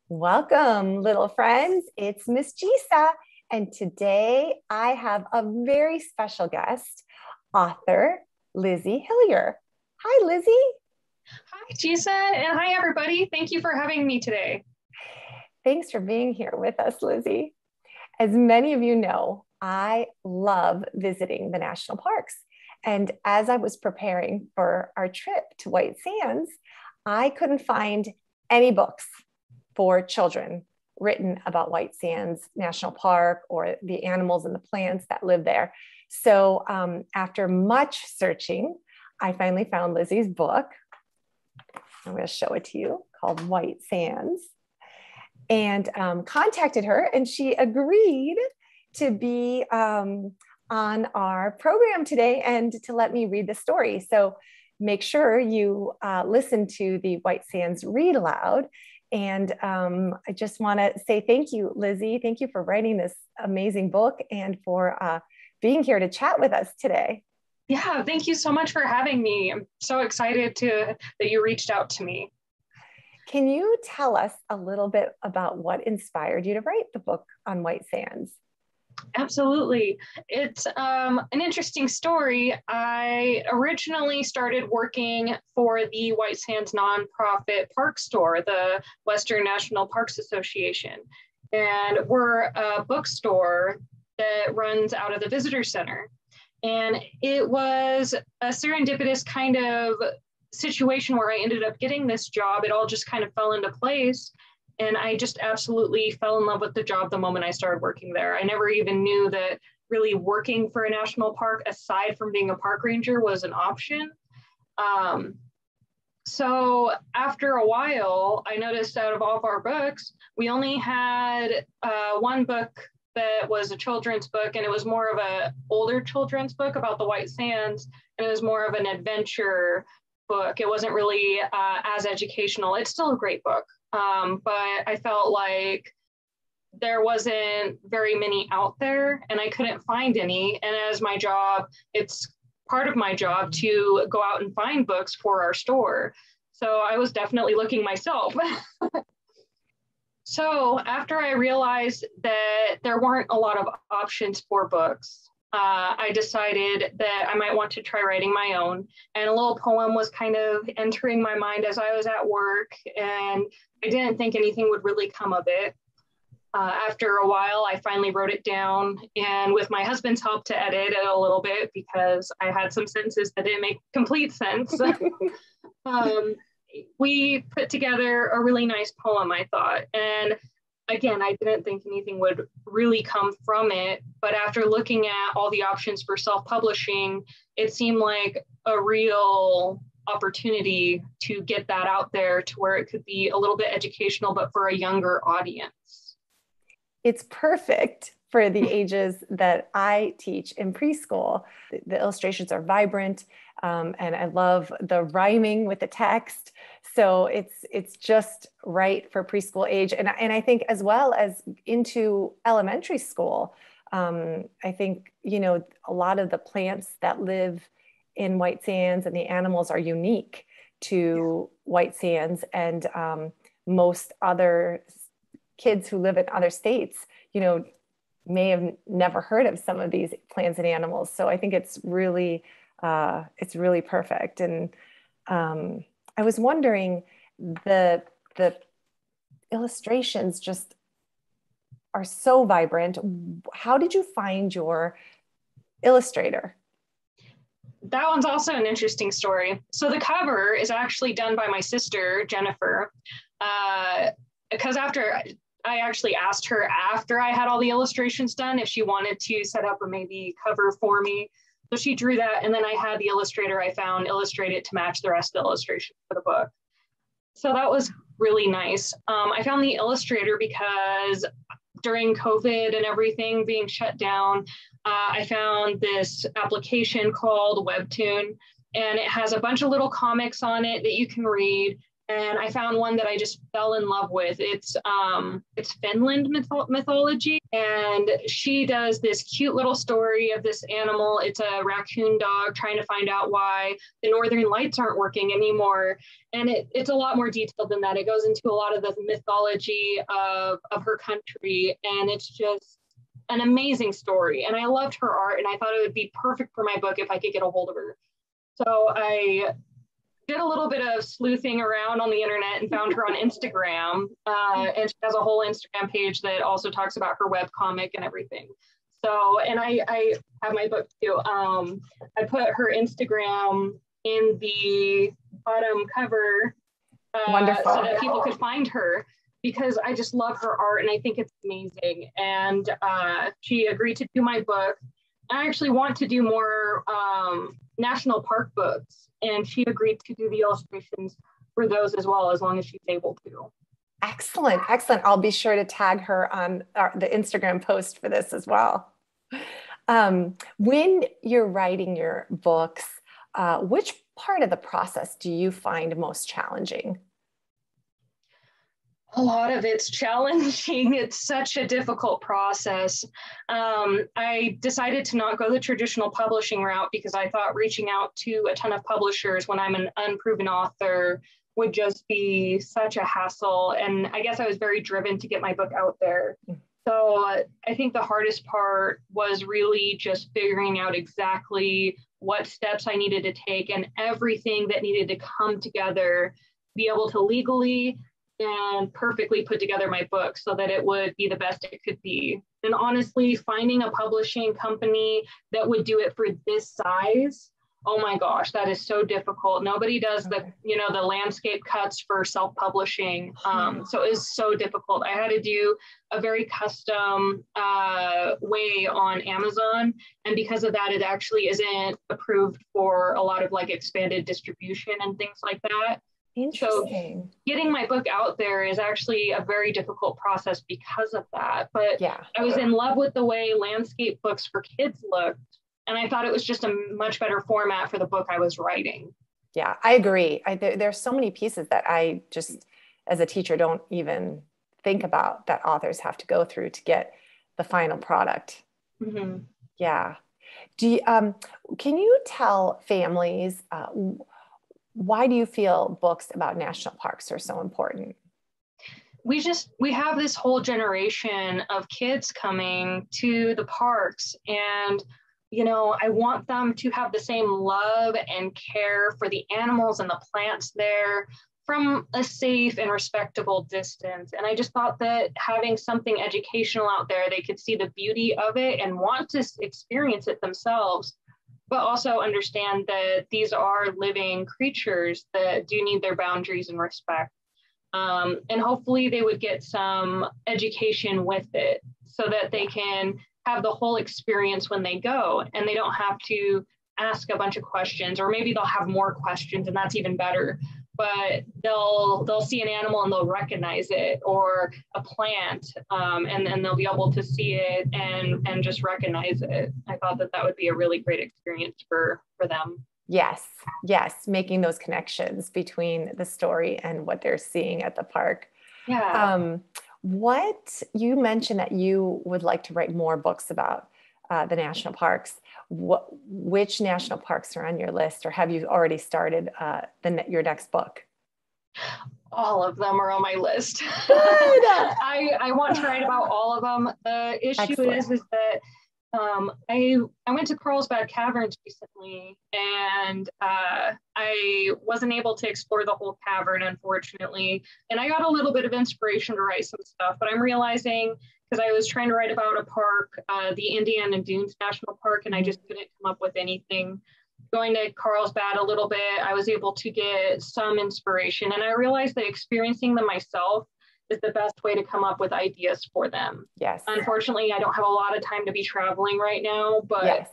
Welcome, little friends. It's Miss Gisa, and today I have a very special guest, author Lizzy Hillyer. Hi, Lizzy. Hi, Gisa, and hi, everybody. Thank you for having me today. Thanks for being here with us, Lizzy. As many of you know, I love visiting the national parks. And as I was preparing for our trip to White Sands, I couldn't find any books for children written about White Sands National Park or the animals and the plants that live there. So after much searching, I finally found Lizzy's book. I'm going to show it to you, called White Sands, and contacted her, and she agreed to be on our program today and to let me read the story. So make sure you listen to the White Sands read aloud. And I just want to say thank you, Lizzy. Thank you for writing this amazing book and for being here to chat with us today. Yeah, thank you so much for having me. I'm so excited that you reached out to me. Can you tell us a little bit about what inspired you to write the book on White Sands? Absolutely. It's an interesting story. I originally started working for the White Sands nonprofit park store, the Western National Parks Association. And we're a bookstore that runs out of the visitor center. And it was a serendipitous kind of situation where I ended up getting this job. It all just kind of fell into place. And I just absolutely fell in love with the job the moment I started working there. I never even knew that really working for a national park, aside from being a park ranger, was an option. So after a while, I noticed out of all of our books, we only had one book that was a children's book, and it was more of an older children's book about the White Sands, and it was more of an adventure book. It wasn't really as educational. It's still a great book, but I felt like there wasn't very many out there, and I couldn't find any. And as my job, it's part of my job to go out and find books for our store. So I was definitely looking myself. So after I realized that there weren't a lot of options for books, I decided that I might want to try writing my own. And a little poem was kind of entering my mind as I was at work, and I didn't think anything would really come of it. After a while, I finally wrote it down, and with my husband's help to edit it a little bit because I had some sentences that didn't make complete sense. We put together a really nice poem, I thought. And again, I didn't think anything would really come from it. But after looking at all the options for self-publishing, it seemed like a real opportunity to get that out there to where it could be a little bit educational, but for a younger audience. It's perfect for the ages that I teach in preschool. The illustrations are vibrant, and I love the rhyming with the text. So it's just right for preschool age. And I think as well as into elementary school, I think, a lot of the plants that live in White Sands and the animals are unique to White Sands, and most other kids who live in other states, may have never heard of some of these plants and animals. So I think it's really perfect. And I was wondering, the illustrations just are so vibrant. How did you find your illustrator? That one's also an interesting story. So the cover is actually done by my sister, Jennifer, because after I actually asked her after I had all the illustrations done if she wanted to set up a maybe cover for me. So she drew that, and then I had the illustrator I found illustrate it to match the rest of the illustrations for the book. So that was really nice. I found the illustrator because during COVID and everything being shut down, I found this application called Webtoon, and it has a bunch of little comics on it that you can read. and I found one that I just fell in love with. It's Finland mythology, and she does this cute little story of this animal. It's a raccoon dog trying to find out why the northern lights aren't working anymore. And it's a lot more detailed than that. It goes into a lot of the mythology of her country, and it's just an amazing story. And I loved her art, and I thought it would be perfect for my book if I could get a hold of her. So I did a little bit of sleuthing around on the internet and found her on Instagram. And she has a whole Instagram page that also talks about her webcomic and everything. So, and I have my book too. I put her Instagram in the bottom cover Wonderful. so that people could find her, because I just love her art and I think it's amazing. And she agreed to do my book. I actually want to do more national park books, and she agreed to do the illustrations for those as well, as long as she's able to. Excellent, excellent. I'll be sure to tag her on the Instagram post for this as well. When you're writing your books, which part of the process do you find most challenging? A lot of it's challenging. It's such a difficult process. I decided to not go the traditional publishing route because I thought reaching out to a ton of publishers when I'm an unproven author would just be such a hassle. And I guess I was very driven to get my book out there. So I think the hardest part was really just figuring out exactly what steps I needed to take and everything that needed to come together to be able to legally and perfectly put together my book so that it would be the best it could be. And honestly, finding a publishing company that would do it for this size, oh my gosh, that is so difficult. Nobody does the landscape cuts for self-publishing. So it is so difficult. I had to do a very custom way on Amazon. And because of that, it actually isn't approved for a lot of like expanded distribution and things like that. Interesting. So getting my book out there is actually a very difficult process because of that. But yeah, I was in love with the way landscape books for kids looked. And I thought it was just a much better format for the book I was writing. Yeah, I agree. There's so many pieces that I just, as a teacher, don't even think about that authors have to go through to get the final product. Mm-hmm. Yeah. Can you tell families, why do you feel books about national parks are so important? We have this whole generation of kids coming to the parks, and I want them to have the same love and care for the animals and the plants there from a safe and respectable distance. And I just thought that having something educational out there, they could see the beauty of it and want to experience it themselves, but also understand that these are living creatures that do need their boundaries and respect. And hopefully they would get some education with it so that they can have the whole experience when they go, and they don't have to ask a bunch of questions, or maybe they'll have more questions, and that's even better. But they'll see an animal and they'll recognize it, or a plant, and they'll be able to see it and just recognize it. I thought that would be a really great experience for them. Yes, making those connections between the story and what they're seeing at the park. Yeah. What you mentioned that you would like to write more books about the national parks. Which national parks are on your list, or have you already started your next book? All of them are on my list. I want to write about all of them. The issue is that I went to Carlsbad Caverns recently, and I wasn't able to explore the whole cavern, unfortunately. And I got a little bit of inspiration to write some stuff, but I'm realizing, because I was trying to write about a park, the Indiana Dunes National Park, and I just couldn't come up with anything. Going to Carlsbad a little bit, I was able to get some inspiration, and I realized that experiencing them myself is the best way to come up with ideas for them. Yes. Unfortunately, I don't have a lot of time to be traveling right now, but yes.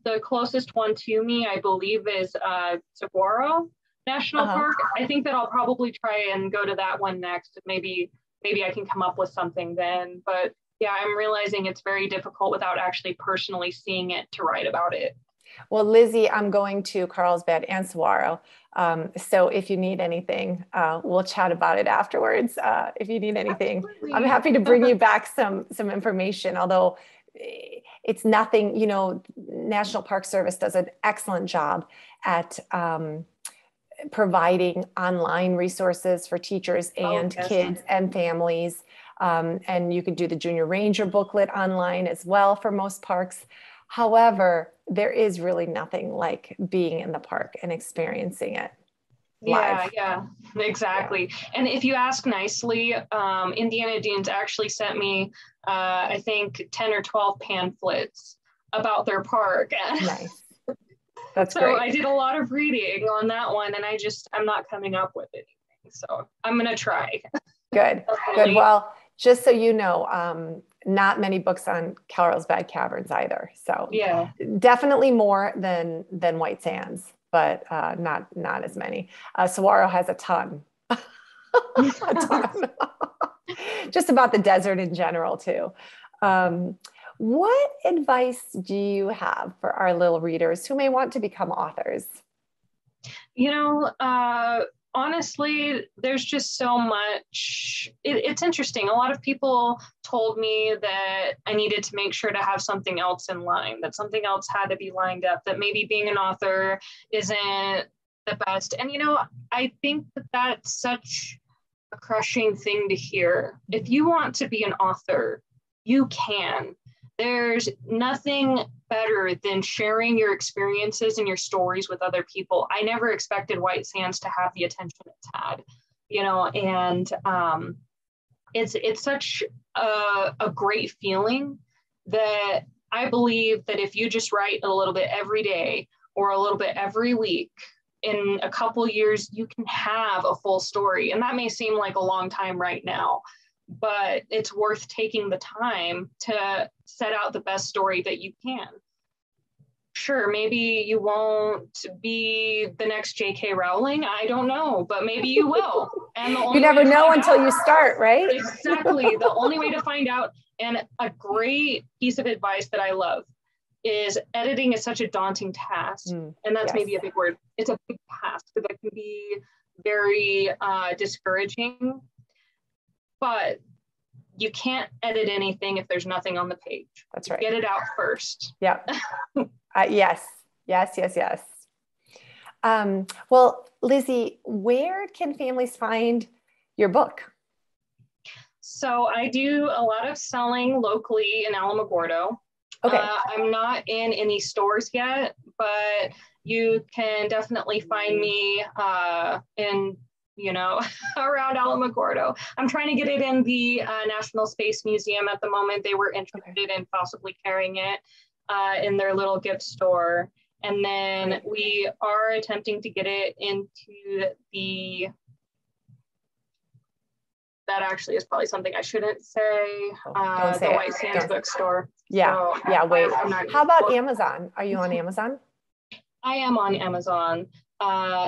The closest one to me, I believe, is Saguaro National Park. I think that I'll probably try and go to that one next. Maybe I can come up with something then. But yeah, I'm realizing it's very difficult without actually personally seeing it to write about it. Well, Lizzy, I'm going to Carlsbad and Saguaro. So if you need anything, we'll chat about it afterwards. If you need anything, I'm Absolutely. happy to bring you back some information, although it's nothing, you know, National Park Service does an excellent job at providing online resources for teachers Oh, and yes. kids and families. And you can do the Junior Ranger booklet online as well for most parks. However, there is really nothing like being in the park and experiencing it live. Yeah, exactly. And if you ask nicely, Indiana Dunes actually sent me, I think, 10 or 12 pamphlets about their park. Nice. That's So great. I did a lot of reading on that one, and I'm not coming up with anything. So I'm going to try. Good, good. Definitely. Well, just so you know, not many books on Carlsbad Caverns either. So Yeah. definitely more than White Sands, but not as many. Saguaro has a ton, a ton, just about the desert in general too. What advice do you have for our little readers who may want to become authors? You know, honestly, there's just so much. It's interesting. A lot of people told me that I needed to make sure to have something else in line, that something else had to be lined up, that maybe being an author isn't the best. And, you know, I think that that's such a crushing thing to hear. If you want to be an author, you can. There's nothing better than sharing your experiences and your stories with other people. I never expected White Sands to have the attention it's had, you know, and it's such a great feeling that I believe that if you just write a little bit every day or a little bit every week, in a couple years, you can have a full story. And that may seem like a long time right now, but it's worth taking the time to set out the best story that you can. Sure, maybe you won't be the next J.K. Rowling. I don't know, but maybe you will. And the only You never way to know find until out, you start, right? exactly. The only way to find out, and a great piece of advice that I love is editing is such a daunting task. And that's Yes. maybe a big word. It's a big task that can be very discouraging, but you can't edit anything if there's nothing on the page. That's right. Get it out first. Yeah. Yes. Well, Lizzy, where can families find your book? So I do a lot of selling locally in Alamogordo. Okay. I'm not in any stores yet, but you can definitely find me in, you know, around Alamogordo. I'm trying to get it in the National Space Museum at the moment. They were interested in possibly carrying it in their little gift store. And then we are attempting to get it into the, that actually is probably something I shouldn't say, the White Sands bookstore. Yeah, so, yeah, wait. How about Amazon? Are you on Amazon? I am on Amazon.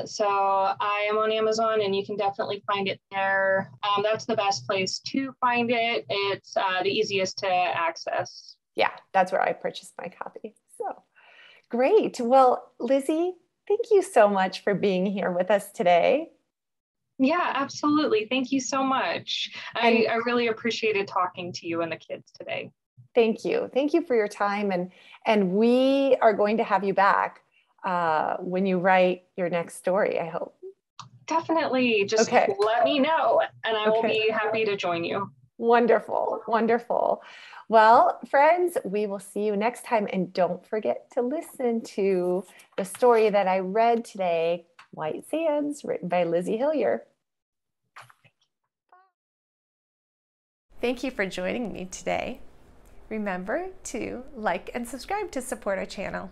So I am on Amazon and you can definitely find it there. That's the best place to find it. It's the easiest to access. Yeah, that's where I purchased my copy. So great. Well, Lizzy, thank you so much for being here with us today. Yeah, absolutely. Thank you so much. I really appreciated talking to you and the kids today. Thank you. Thank you for your time. And we are going to have you back when you write your next story, I hope. Definitely. Just let me know and I will be happy to join you. Wonderful. Wonderful. Well, friends, we will see you next time. And don't forget to listen to the story that I read today, White Sands, written by Lizzy Hillyer. Thank you for joining me today. Remember to like and subscribe to support our channel.